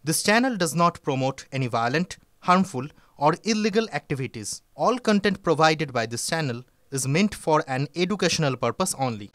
This channel does not promote any violent, harmful, or illegal activities. All content provided by this channel is meant for an educational purpose only.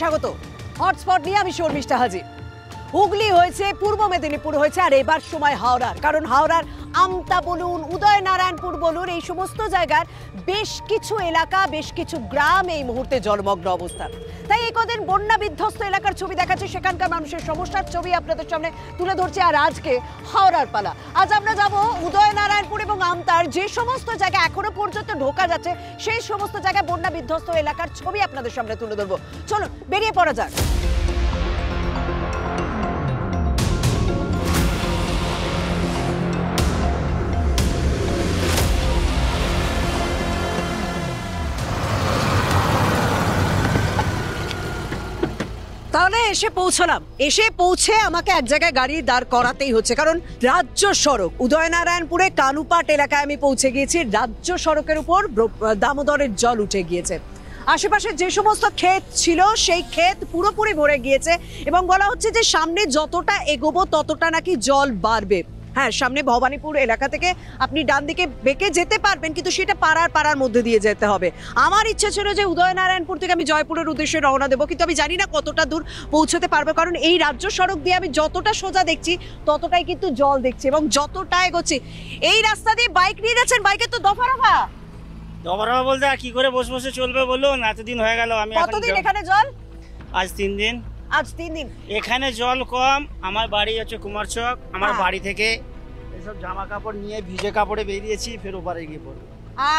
স্বাগত hotspot নিয়ে আমি শর্মিষ্ঠা হাজির। হুগলি হয়েছে, পূর্ব মেদিনীপুর হয়েছে, আর এবার সময় হাওড়ার। কারণ হাওড়ার আমতা বলুন, উদয়নারায়ণপুর বলুন, এই সমস্ত জায়গার বেশ কিছু এলাকা, বেশ কিছু গ্রাম এই মুহূর্তে জলমগ্ন অবস্থা। তাই এই কদিন বন্যা বিধ্বস্ত এলাকার ছবি দেখাচ্ছে, সেখানকার মানুষের সমস্যার ছবি আপনাদের সামনে তুলে ধরছে। আর আজকে হাওড়ার পালা। আজ আমরা যাব উদয়নারায়ণপুর এবং আমতার যে সমস্ত জায়গা এখনো পর্যন্ত ঢোকা যাচ্ছে, সেই সমস্ত জায়গায় বন্যা বিধ্বস্ত এলাকার ছবি আপনাদের সামনে তুলে ধরবো। চলুন বেরিয়ে পড়া যাক। তাহলে এসে পৌঁছে আমাকে এক জায়গায় গাড়ি দাঁড় করাতেই হচ্ছে, কারণ রাজ্য সড়ক উদয়নারায়ণপুরে কানুপাট এলাকায় আমি পৌঁছে গিয়েছি। রাজ্য সড়কের উপর দামোদরের জল উঠে গিয়েছে। আশেপাশে যে সমস্ত ক্ষেত ছিল সেই ক্ষেত পুরোপুরি ভরে গিয়েছে এবং বলা হচ্ছে যে সামনে যতটা এগোবো ততটা নাকি জল বাড়বে। হ্যাঁ, সামনে ভবানীপুর এলাকা থেকে আপনি ডান দিকে বেঁকে যেতে পারবেন, কিন্তু সেটা পাড়ার মধ্যে দিয়ে যেতে হবে। আমার ইচ্ছা ছিল যে উদয়নারায়ণপুর থেকে আমি জয়পুরের উদ্দেশ্যে রওনা দেবো, কিন্তু আমি জানি না কতটা দূর পৌঁছতে পারবো, কারণ এই রাজ্য সড়ক দিয়ে আমি যতটা সোজা দেখছি ততটাই কিন্তু জল দেখছি এবং যতটা এগোচ্ছি। এই রাস্তা দিয়ে বাইক নিয়ে যাচ্ছেন, বাইকের তো দফারফা বলতে কি করে বসে চলবে বলুন? এতদিন হয়ে গেল। আমি কতদিন এখানে জল? আজ 3 দিন। এখানে জল কম। আমার বাড়ি হচ্ছে কুমারচক। আমার বাড়ি থেকে এসব জামা কাপড় নিয়ে ভিজে কাপড়ে বেরিয়েছি, ফের ওপারে গিয়ে পড়ব।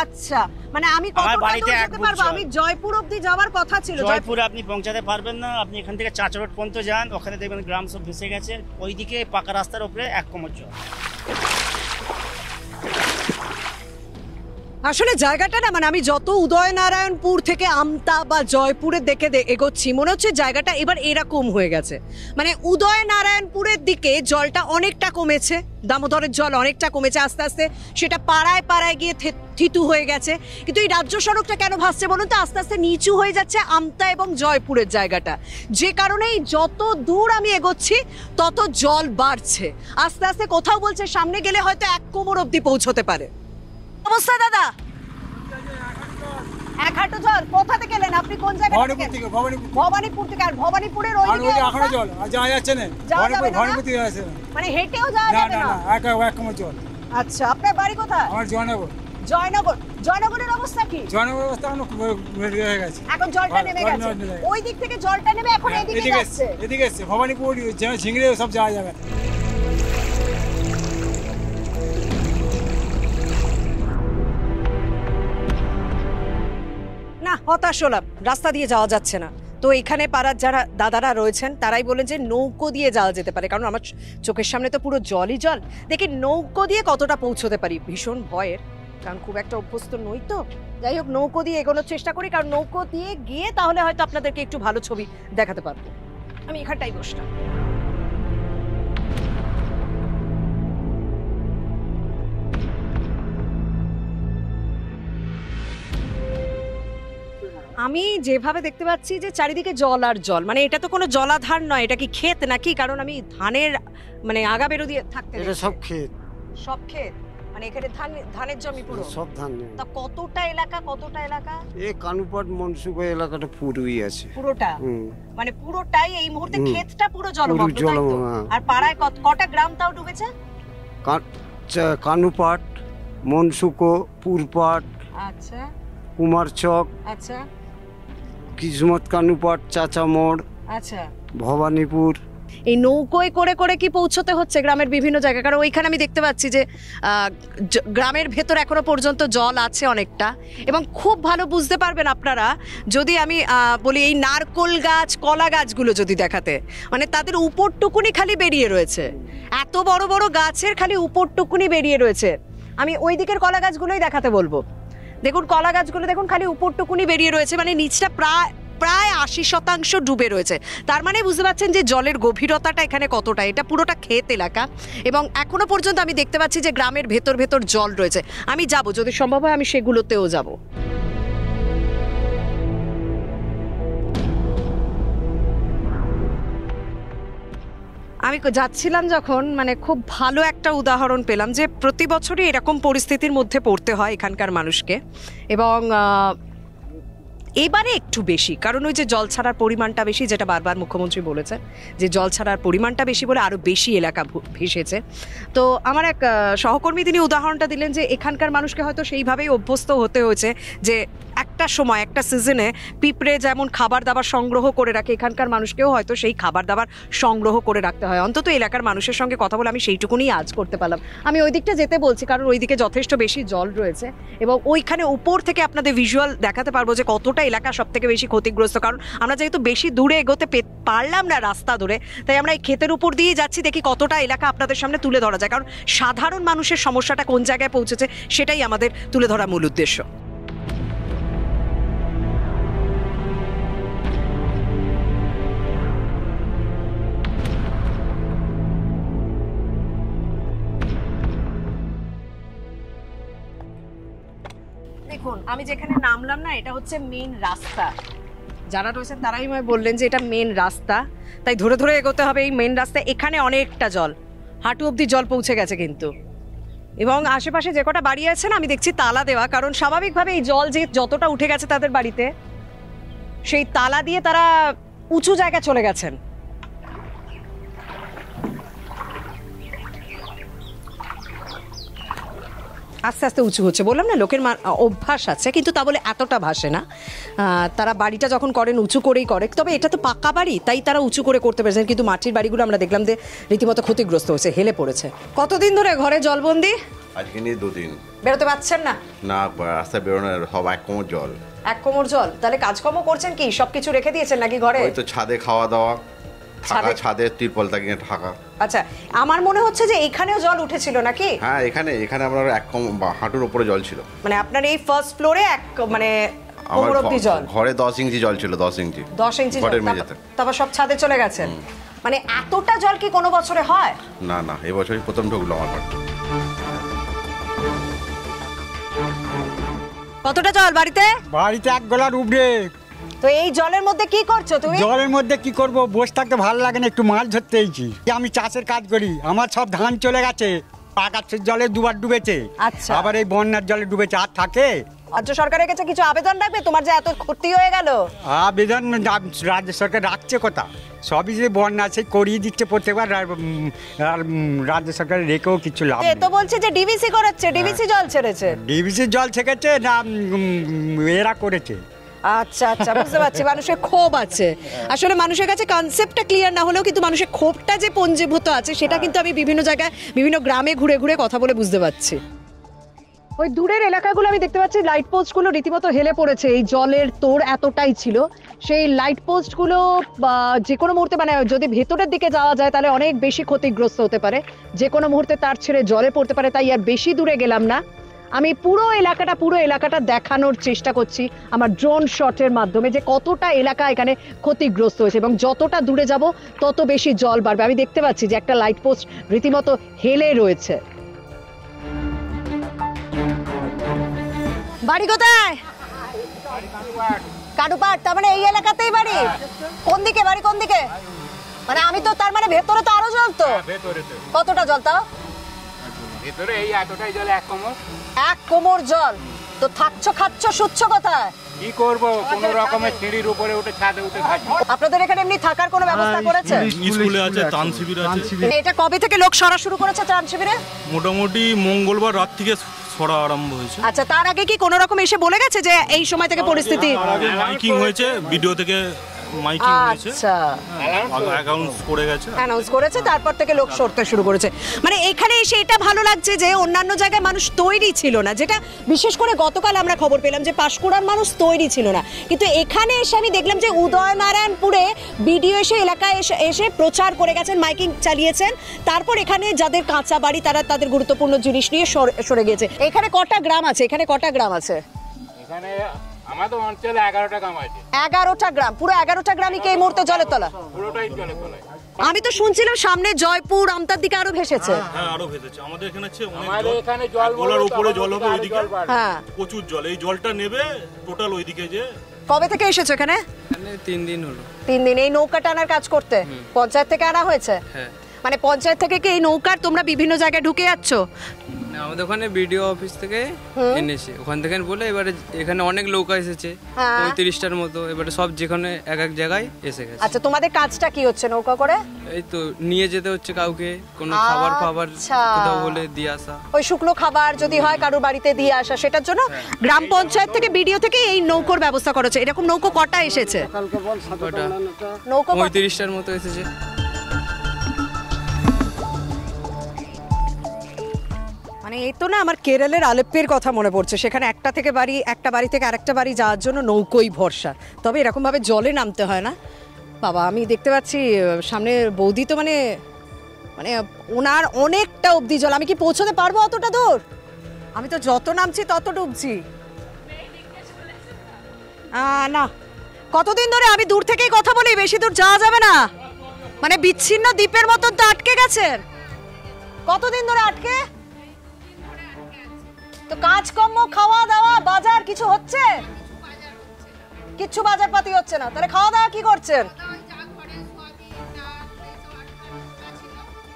আচ্ছা, মানে আমি কতটা দূর যেতে পারবো? আমি জয়পুর অবধি যাওয়ার কথা ছিল। জয়পুর আপনি পৌঁছাতে পারবেন না। আপনি এখান থেকে চাচড় রোড পর্যন্ত যান, ওখানে দেখবেন গ্রাম সব ভেসে গেছে। ওইদিকে পাকা রাস্তার উপরে 1 কোমর জল। আসলে জায়গাটা না, মানে আমি যত উদয়নারায়ণপুর থেকে আমতা বা জয়পুরের দিকে এগোচ্ছি, মনে হচ্ছে জায়গাটা এবার এরকম হয়ে গেছে। মানে উদয়নারায়ণপুরের দিকে জলটা অনেকটা কমেছে, দামোদরের জল অনেকটা কমেছে, আস্তে আস্তে সেটা পাড়ায় গিয়ে থিতু হয়ে গেছে। কিন্তু এই রাজ্য সড়কটা কেন ভাসছে বলুন তো? আস্তে আস্তে নিচু হয়ে যাচ্ছে আমতা এবং জয়পুরের জায়গাটা, যে কারণেই যত দূর আমি এগোচ্ছি তত জল বাড়ছে। আস্তে আস্তে কোথাও বলছে সামনে গেলে হয়তো 1 কোমর অবধি পৌঁছতে পারে। অবস্থা দাদা, 1 হাঁটু জল। কোথা থেকে এলেন আপনি? কোন জায়গা থেকে? ভবানীপুর থেকে। আর ভবানীপুরের ওইদিকে এখনো জল যাওয়া যাচ্ছে না। ভবানীপুর থেকে আছে, মানে হেঁটেও যাওয়া যাবে না। 1 কোমর জল। আচ্ছা, আপনার বাড়ি কোথায়? আমার জয়নগরের অবস্থা কি? জয়নগরের অবস্থা এখন হয়ে গেছে, এখন জলটা নেমে গেছে। ওই দিক থেকে জলটা নেমে এখন এদিকে যাচ্ছে। এদিকে এসে ভবানীপুর ঝিংড়ে সব যাওয়া যাবে না। হতাশ হলাম, রাস্তা দিয়ে যাওয়া যাচ্ছে না। তো এখানে পাড়ার যারা দাদারা রয়েছেন তারাই বলেন যে নৌকো দিয়ে যাওয়া যেতে পারে, কারণ আমার চোখের সামনে তো পুরো জলই জল। দেখি নৌকো দিয়ে কতটা পৌঁছতে পারি। ভীষণ ভয়ের, কারণ খুব একটা অভ্যস্ত নই তো। যাই হোক, নৌকো দিয়ে এগোনোর চেষ্টা করি, কারণ নৌকো দিয়ে গিয়ে তাহলে হয়তো আপনাদেরকে একটু ভালো ছবি দেখাতে পারবো। আমি এখানটাই বসলাম। আমি যেভাবে দেখতে পাচ্ছি যে চারিদিকে জল আর জল, মানে এটা তো কোনো জলাধার নয়, এটা কি ক্ষেত নাকি? কারণ আমি ধানের মানে আগা বেরো দিয়ে থাকতে, এটা সব ক্ষেত। সব ক্ষেত। মানে এখানে ধানের জমি পুরো সব ধান নেই। তা কতটা এলাকা এই কানুপাট মনসুকা এলাকাটা পুরোই আছে পুরোটা মানে পুরোটাই এই মুহূর্তে ক্ষেতটা পুরো জলমগ্ন পুরো তাই তো? জলমগ্ন। আর পাড়ায় কটা গ্রাম তাও ডুবেছে? কানুপাট, মনসুকো, পুরপাট, আচ্ছা কুমারচক, আচ্ছা কিসমত কানুপাট, চাচামোড়, আচ্ছা ভবানীপুর। এই নৌকোয় করে করে কি পৌঁছতে হচ্ছে গ্রামের বিভিন্ন জায়গায়? কারণ ওইখানে আমি দেখতে পাচ্ছি যে গ্রামের ভেতর এখনো পর্যন্ত জল আছে অনেকটা, এবং খুব ভালো বুঝতে পারবেন আপনারা যদি আমি বলি এই নারকোল গাছ কলা গাছগুলো যদি দেখাতে, মানে তাদের উপরটুকুনি খালি বেরিয়ে রয়েছে, এত বড় বড় গাছের খালি উপরটুকুনি বেরিয়ে রয়েছে। আমি ওই দিকের কলা গাছগুলোই দেখাতে বলবো। দেখুন কলা গাছগুলো দেখুন খালি উপরটুকুনি বেরিয়ে রয়েছে, মানে নিচটা প্রায় 80% ডুবে রয়েছে। তার মানে বুঝতে পারছেন যে জলের গভীরতাটা এখানে কতটা। এটা পুরোটা ক্ষেত এলাকা এবং এখনো পর্যন্ত আমি দেখতে পাচ্ছি যে গ্রামের ভেতর জল রয়েছে। আমি যাব, যদি সম্ভব হয় আমি সেগুলোতেও যাব। আমি যাচ্ছিলাম যখন, মানে খুব ভালো একটা উদাহরণ পেলাম যে প্রতি বছরই এরকম পরিস্থিতির মধ্যে পড়তে হয় এখানকার মানুষকে, এবং এবারে একটু বেশি, কারণ ওই যে জল ছাড়ার পরিমাণটা বেশি, যেটা বারবার মুখ্যমন্ত্রী বলেছেন যে জল ছাড়ার পরিমাণটা বেশি বলে আরও বেশি এলাকা ভেসেছে। তো আমার এক সহকর্মী তিনি উদাহরণটা দিলেন যে এখানকার মানুষকে হয়তো সেইভাবেই অভ্যস্ত হতে হয়েছে যে একটা সময় একটা সিজনে পিঁপড়ে যেমন খাবার দাবার সংগ্রহ করে রাখে, এখানকার মানুষকেও হয়তো সেই খাবার দাবার সংগ্রহ করে রাখতে হয়। অন্তত এলাকার মানুষের সঙ্গে কথা বলে আমি সেইটুকুনি আজ করতে পারলাম। আমি ওই দিকটা যেতে বলছি কারণ ওই দিকে যথেষ্ট বেশি জল রয়েছে এবং ওইখানে উপর থেকে আপনাদের ভিজুয়াল দেখাতে পারবো যে কতটা এলাকা সব থেকে বেশি ক্ষতিগ্রস্ত। কারণ আমরা যেহেতু বেশি দূরে এগোতে পারলাম না রাস্তা ধরে, তাই আমরা এই ক্ষেতের উপর দিয়েই যাচ্ছি, দেখি কতটা এলাকা আপনাদের সামনে তুলে ধরা যায়। কারণ সাধারণ মানুষের সমস্যাটা কোন জায়গায় পৌঁছেছে সেটাই আমাদের তুলে ধরা মূল উদ্দেশ্য। দেখুন আমি যেখানে নামলাম না, এটা হচ্ছে মেন রাস্তা। যারা রয়েছেন তারাই আমায় বললেন যে এটা মেন রাস্তা, তাই ধরে ধরে এগোতে হবে এই মেন রাস্তায়। এখানে অনেকটা জল, হাঁটু অবধি জল পৌঁছে গেছে কিন্তু, এবং আশেপাশে যে কটা বাড়ি আছে না আমি দেখছি তালা দেওয়া, কারণ স্বাভাবিকভাবে এই জল যে যতটা উঠে গেছে তাদের বাড়িতে, সেই তালা দিয়ে তারা উঁচু জায়গায় চলে গেছেন। আস্তে আস্তে উঁচু হচ্ছে, বললাম না লোকের অভ্যাস আছে, কিন্তু তা বলে এতটা ভাসে না। তারা বাড়িটা যখন করেন উঁচু করেই করে, তবে এটা তো পাকা বাড়ি তাই তারা উঁচু করে করতে পেরেছেন, কিন্তু মাটির বাড়িগুলো আমরা দেখলাম যে রীতিমতো ক্ষতিগ্রস্ত হয়েছে, হেলে পড়েছে। কতদিন ধরে ঘরে জলবন্দি? আজকে নিয়ে 2 দিন। বেরোতে পারছেন না? না, রাস্তায় বেরোনো সব 1 কোমর জল। 1 কোমর জল? তাহলে কাজকর্ম করছেন কি? সবকিছু রেখে দিয়েছেন নাকি ঘরে? ওই তো ছাদে খাওয়া দাওয়া, থাকা ছাদে ত্রিপল তাকিয়ে থাকা। আচ্ছা, আমার মনে হচ্ছে যে এখানেও জল উঠেছিল নাকি? হ্যাঁ, এখানে আমরা 1 কোমর হাঁটুর উপরে জল ছিল। মানে আপনার এই ফার্স্ট ফ্লোরে মানে কোমর অবধি জল? ঘরে 10 ইঞ্চি জল ছিল। 10 ইঞ্চি ঘরের মেঝেতে। তারপর সব ছাদে চলে গেছেন? মানে এতটা জল কি কোনো বছরে হয়? না না, এবছরই প্রথম ঢুকলো আমার বাড়ি। কতটা জল বাড়িতে? বাড়িতে 1 গলার উপরে। তো এই জলের মধ্যে কি করছো তুমি? জলের মধ্যে কি করব, বসে থাকতে ভালো লাগে না, একটু মাছ ধরতে এসেছি। আমি চাষের কাজ করি, আমার সব ধান চলে গেছে, আকাশের জলে দুবার ডুবেছে, আচ্ছা, আবার এই বন্যার জলে ডুবেছে। আর থাকে রাজ্য সরকারের কাছে কিছু আবেদন রাখবে? তোমার যে এত ক্ষতি হয়ে গেল, আবেদন রাজ্য সরকার রাখছে কথা, সবই যে বন্যা সেই করিয়ে দিচ্ছে প্রত্যেকবার, আর রাজ্য সরকার রেখেও কিছু লাভ নেই। তো বলছে যে ডিভিসি করাচ্ছে, ডিভিসি জল ছেড়েছে। ডিভিসি জল ছেড়েছে না এরা করেছে? আচ্ছা আচ্ছা, বুঝতে পারছি। মানুষের ক্ষোভ আছে, আসলে মানুষের কাছে কনসেপ্টটা ক্লিয়ার না হলেও কিন্তু মানুষের ক্ষোভটা যে পঞ্জীভূত আছে সেটা কিন্তু আমি বিভিন্ন জায়গায় বিভিন্ন গ্রামে ঘুরে ঘুরে কথা বলে বুঝতে পারছি। ওই দূরের এলাকাগুলো আমি দেখতে পাচ্ছি লাইট পোস্টগুলো রীতিমতো হেলে পড়েছে, এই জলের তোড় এতটাই ছিল। সেই লাইট পোস্টগুলো যে কোনো মুহূর্তে, মানে যদি ভেতরের দিকে যাওয়া যায় তাহলে অনেক বেশি ক্ষতিগ্রস্ত হতে পারে, যে কোনো মুহূর্তে তার ছেড়ে জলে পড়তে পারে। তাই আর বেশি দূরে গেলাম না, আমি পুরো এলাকাটা দেখানোর চেষ্টা করছি আমার ড্রোন শটের মাধ্যমে যে কতটা এলাকা এখানে ক্ষতিগ্রস্ত হয়েছে, এবং যতটা দূরে যাব তত বেশি জল বাড়বে। আমি দেখতে পাচ্ছি যে একটা লাইট পোস্ট রীতিমতো হেলে রয়েছে। বাড়ি কোথায়? কাটুপাট। তার মানে এই এলাকাতেই বাড়ি? কোন দিকে বাড়ি, কোন দিকে? মানে আমি তো, তার মানে ভেতরে তো আরো জল। তো কতটা জল তাও? ভেতরে এই এতটাই জল 1 কোমর। 1 কোমর জল, তো থাকছো খাচ্ছ শুচ্ছ কোথায়? কি করব, কোন রকমের সিঁড়ির উপরে উঠে ছাদে উঠে থাকি। আপনাদের এখানে এমনি থাকার কোনো ব্যবস্থা করেছে? স্কুলে আছে, ত্রাণ শিবির আছে। এটা কবে থেকে লোক সরা শুরু করেছে ত্রাণ শিবিরে? মোটামুটি মঙ্গলবার রাত থেকে সরা আরম্ভ হয়েছে। আচ্ছা, তার আগে কি কোনো রকম এসে বলে গেছে যে এই সময় থেকে পরিস্থিতি? তার আগে মাইকিং হয়েছে, ভিডিও থেকে মাইকিং হয়েছে, আচ্ছা অ্যানাউন্স করে গেছে, অ্যানাউন্স করেছে, তারপর থেকে লোক সরতে শুরু করেছে। মানে এখানে এসে এটা ভালো লাগছে যে অন্যান্য জায়গায় মানুষ তৈরি ছিল না, যেটা বিশেষ করে গতকাল আমরা খবর পেলাম যে পাঁশকুড়ার মানুষ তৈরি ছিল না, কিন্তু এখানে এসে আমি দেখলাম যে উদয়নারায়ণপুরে বিডিও এসে এলাকায় এসে প্রচার করে গেছেন, মাইকিং চালিয়েছেন, তারপর এখানে যাদের কাঁচা বাড়ি তারা তাদের গুরুত্বপূর্ণ জিনিস নিয়ে সরে গিয়েছে। এখানে কটা গ্রাম আছে? এখানে এখানে আমাদের অঞ্চলে 11টা গ্রাম আছে। 11টা গ্রাম? পুরো 11টা গ্রামই কি এই মুহূর্তে জলের তলা? পুরোটাই জলে তলায়। আমি তো শুনছিলাম সামনে জয়পুর আমতার দিকে আরো ভেসেছে। হ্যাঁ, আরো ভেসেছে। আমাদের এখানে আছে অনেক আমাদের জল, এখানে জল গলার উপরে জল হবে, ওইদিকে হ্যাঁ প্রচুর জল। এই জলটা নেবে টোটাল ওইদিকে। যে কবে থেকে এসেছো এখানে? 3 দিন হলো। 3 দিন এই নৌকা টানার কাজ করতে পঞ্চায়েত থেকে আনা হয়েছে? হ্যাঁ। মানে পঞ্চায়েত থেকে কি এই নৌকার তোমরা বিভিন্ন জায়গায় ঢুকে যাচ্ছ? না, আমাদের ওখানে বিডিও অফিস থেকে এনেছে, ওখান থেকে বলে এবারে এখানে অনেক নৌকা এসেছে, 35টার মতো, এবারে সব যেখানে এক এক জায়গায় এসে গেছে। আচ্ছা, তোমাদের কাজটা কি হচ্ছে নৌকা করে? এই তো নিয়ে যেতে হচ্ছে কাউকে, কোনো খাবার কোথাও বলে দিয়ে আসা, ওই শুকনো খাবার যদি হয় কারোর বাড়িতে দিয়ে আসা, সেটার জন্য গ্রাম পঞ্চায়েত থেকে বিডিও থেকে এই নৌকোর ব্যবস্থা করেছে। এরকম নৌকো কটা এসেছে? নৌকো 35টার মতো এসেছে। মানে এই তো না, আমার কেরলের আলেপ্পের কথা মনে পড়ছে। সেখানে একটা বাড়ি থেকে আরেকটা বাড়ি যাওয়ার জন্য নৌকোই ভরসা, তবে এরকম ভাবে জলে নামতে হয় না। বাবা, আমি দেখতে পাচ্ছি সামনে বৌদি তো মানে ওনার অনেকটা অবধি জল। আমি কি পৌঁছতে পারবো অতটা দূর? আমি তো যত নামছি তত ডুবছি। না, কতদিন ধরে আমি দূর থেকেই কথা বলি, বেশি দূর যাওয়া যাবে না। মানে বিচ্ছিন্ন দ্বীপের মতন তো আটকে গেছেন। কতদিন ধরে আটকে? তো কাজকর্ম, খাওয়া দাওয়া, বাজার কিছু হচ্ছে? কিচ্ছু বাজার পাতি হচ্ছে না। তাহলে খাওয়া দাওয়া কি করছেন?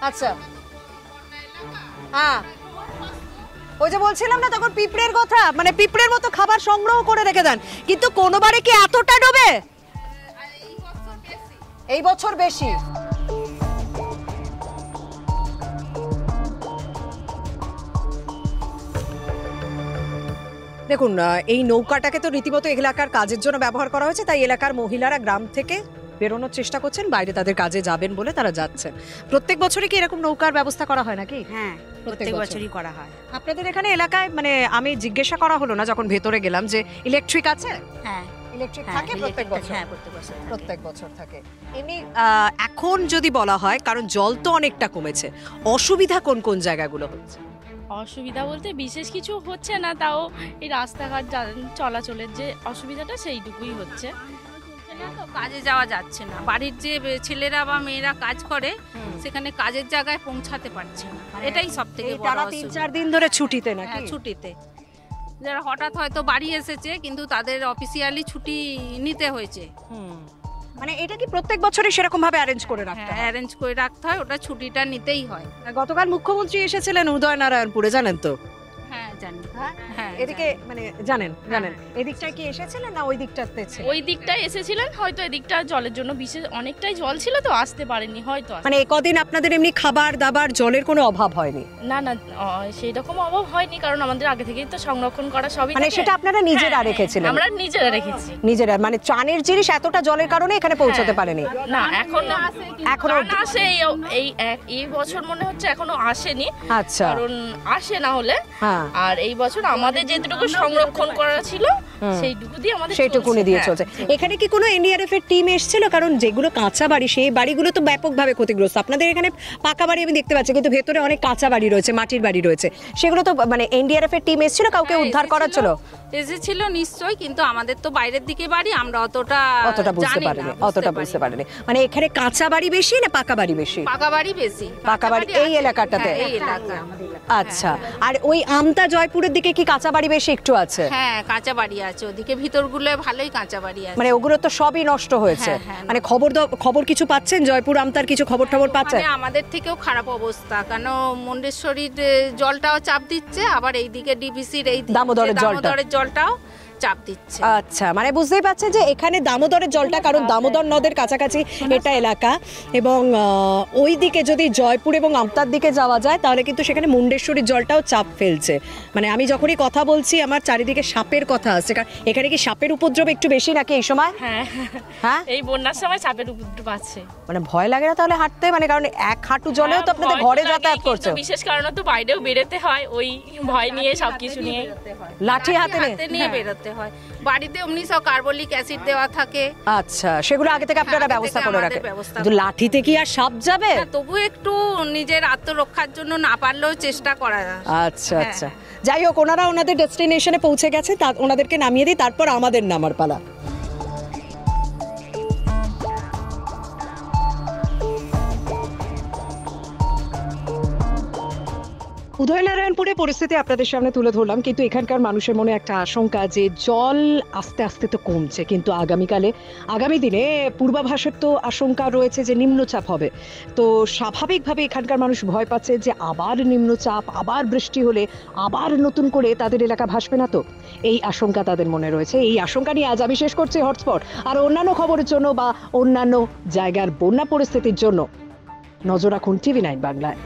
আচ্ছা, হ্যাঁ, ওই যে বলছিলাম না তখন পিঁপড়ের কথা, মানে পিঁপড়ের মতো খাবার সংগ্রহ করে রেখে দেন, কিন্তু কোনোবারে কি এতটা ডোবে? এই বছর বেশি। দেখুন, এই নৌকাটাকে তো রীতিমতো এলাকার কাজের জন্য ব্যবহার করা হয়েছে, তাই এলাকার মহিলারা গ্রাম থেকে বেরোনোর চেষ্টা করছেন, বাইরে তাদের কাজে যাবেন বলে তারা যাচ্ছেন। প্রত্যেক বছরই কি এরকম নৌকার ব্যবস্থা করা হয় নাকি? হ্যাঁ, প্রত্যেক বছরই করা হয়। আপনাদের এখানে এলাকায় মানে আমি জিজ্ঞাসা করা হলো না যখন ভেতরে গেলাম যে ইলেকট্রিক আছে? হ্যাঁ, ইলেকট্রিক থাকে প্রত্যেক বছর? হ্যাঁ, প্রত্যেক বছর থাকে। এমনি এখন যদি বলা হয়, কারণ জল তো অনেকটা কমেছে, অসুবিধা কোন কোন জায়গাগুলো হচ্ছে? অসুবিধা বলতে বিশেষ কিছু হচ্ছে না, তাও এই রাস্তাঘাট চলাচলের যে অসুবিধাটা সেইটুকুই হচ্ছে। তো কাজে যাওয়া যাচ্ছে না, বাড়ির যে ছেলেরা বা মেয়েরা কাজ করে সেখানে কাজের জায়গায় পৌঁছাতে পারছে না, এটাই সবথেকে বড় অসুবিধা। 3-4 দিন ধরে ছুটিতে নাকি? হ্যাঁ, ছুটিতে। যারা হঠাৎ হয়তো বাড়ি এসেছে কিন্তু তাদের অফিসিয়ালি ছুটি নিতে হয়েছে। মানে এটা কি প্রত্যেক বছরই সেরকম ভাবে অ্যারেঞ্জ করে রাখতে হয়? অ্যারেঞ্জ করে রাখতে হয়, ওটা ছুটিটা নিতেই হয়। গতকাল মুখ্যমন্ত্রী এসেছিলেন উদয়নারায়ণপুরে, জানেন তো? হ্যাঁ, জানি। হ্যাঁ, এদিকে মানে জানেন এদিকটায় কি এসেছিলেন না ওই দিকটাতে? ওই দিকটায় এসেছিলেন, হয়তো এদিকটা জলের জন্য বিশেষ অনেকটাই জল ছিল তো আসতে পারেনি হয়তো। মানে কদিন আপনাদের এমনি খাবার দাবার জলের কোনো অভাব হয়নি? না, সেই রকম অভাব হয়নি, কারণ আমাদের আগে থেকেই তো সংরক্ষণ করা সবই। মানে সেটা আপনারা নিজেরা রেখেছিলেন? আমরা নিজেরা রেখেছি। নিজেরা, মানে ত্রাণের জিনিস এতটা জলের কারণে এখানে পৌঁছতে পারেনি? না, এখনো আসে। এই বছর মনে হচ্ছে এখনো আসেনি। আচ্ছা, কারণ আসে না হলে। আর এই বছর আমাদের যেটুকু সংরক্ষণ করা ছিল সেইটুকুনি দিয়ে চলছে। এখানে কি কোনো এনডিআরএফ এর টিম এসেছিল? কারণ যেগুলো কাঁচা বাড়ি সেই বাড়িগুলো তো ব্যাপকভাবে ক্ষতিগ্রস্ত। আপনাদের এখানে পাকা বাড়ি আমি দেখতে পাচ্ছি, কিন্তু ভেতরে অনেক কাঁচা বাড়ি রয়েছে, মাটির বাড়ি রয়েছে, সেগুলো তো মানে এনডিআরএফ এর টিম এসেছিল কাউকে উদ্ধার করার জন্য? এসেছিল নিশ্চয়ই, কিন্তু আমাদের তো বাইরের দিকে বাড়ি, আমরা অতটা বুঝতে পারিনি। মানে এখানে কাঁচা বাড়ি বেশি না পাকা বাড়ি বেশি? পাকা বাড়ি বেশি। পাকা বাড়ি এই এলাকাটাতে? এই এলাকা আচ্ছা, আর ওই আমতা জয়পুরের দিকে কি কাঁচা বাড়ি বেশি একটু আছে? হ্যাঁ, কাঁচা বাড়ি আছে ওদিকে, ভিতরগুলো ভালোই কাঁচা বাড়ি আছে। মানে ওগুলো তো সবই নষ্ট হয়েছে। মানে খবর কিছু পাচ্ছেন? জয়পুর আমতার কিছু খবর পাচ্ছেন? মানে আমাদের থেকেও খারাপ অবস্থা, কারণ মুন্ডেশ্বরীর জলটাও চাপ দিচ্ছে, আবার এইদিকে ডিবিসির এই দামোদরের জলটাও চাপ দিচ্ছে। আচ্ছা, মানে বুঝতেই পারছেন যে এখানে দামোদরের জলটা, কারণ দামোদর নদের কাছাকাছি এটা এলাকা, এবং ওই দিকে যদি জয়পুর এবং আমতার দিকে যাওয়া যায় তাহলে কিন্তু সেখানে মুন্ডেশ্বরীর জলটাও চাপ ফেলছে। মানে আমি যখনই কথা বলছি আমার চারিদিকে সাপের কথা আসছে। এখানে কি সাপের উপদ্রব একটু বেশি নাকি এই সময়? হ্যাঁ, এই বন্যার সময় সাপের উপদ্রব আছে। মানে ভয় লাগে না তাহলে হাঁটতে? মানে কারণ এক হাঁটু জলেও তো আপনাদের ঘরে যাতায়াত করছে, বিশেষ কারণে তো বাইরেও বেরোতে হয়, ওই ভয় নিয়ে সবকিছু নিয়ে লাঠি হাতে নিয়ে বেরোতে হয়। বাড়িতে এমনি সব কার্বলিক অ্যাসিড দেওয়া থাকে। আচ্ছা, সেগুলো আগে থেকে আপনারা ব্যবস্থা করে রাখেন। কিন্তু লাঠিতে কি আর সাপ যাবে? তবু একটু নিজের আত্মরক্ষার জন্য না পারলেও চেষ্টা করা যায়। আচ্ছা আচ্ছা, যাই হোক, ওনারা ওনাদের ডেস্টিনেশনে পৌঁছে গেছে, ওনাদেরকে নামিয়ে দিই, তারপর আমাদের নামার পালা। উদয়নারায়ণপুরে পরিস্থিতি আপনাদের সামনে তুলে ধরলাম, কিন্তু এখানকার মানুষের মনে একটা আশঙ্কা যে জল আস্তে আস্তে তো কমছে, কিন্তু আগামী দিনে পূর্বাভাসের তো আশঙ্কা রয়েছে যে নিম্নচাপ হবে। তো স্বাভাবিকভাবে এখানকার মানুষ ভয় পাচ্ছে যে আবার নিম্নচাপ, আবার বৃষ্টি হলে আবার নতুন করে তাদের এলাকা ভাসবে না তো, এই আশঙ্কা তাদের মনে রয়েছে। এই আশঙ্কা নিয়ে আজ আমি শেষ করছি হটস্পট। আর অন্যান্য খবরের জন্য বা অন্যান্য জায়গার বন্যা পরিস্থিতির জন্য নজর রাখুন TV9 বাংলায়।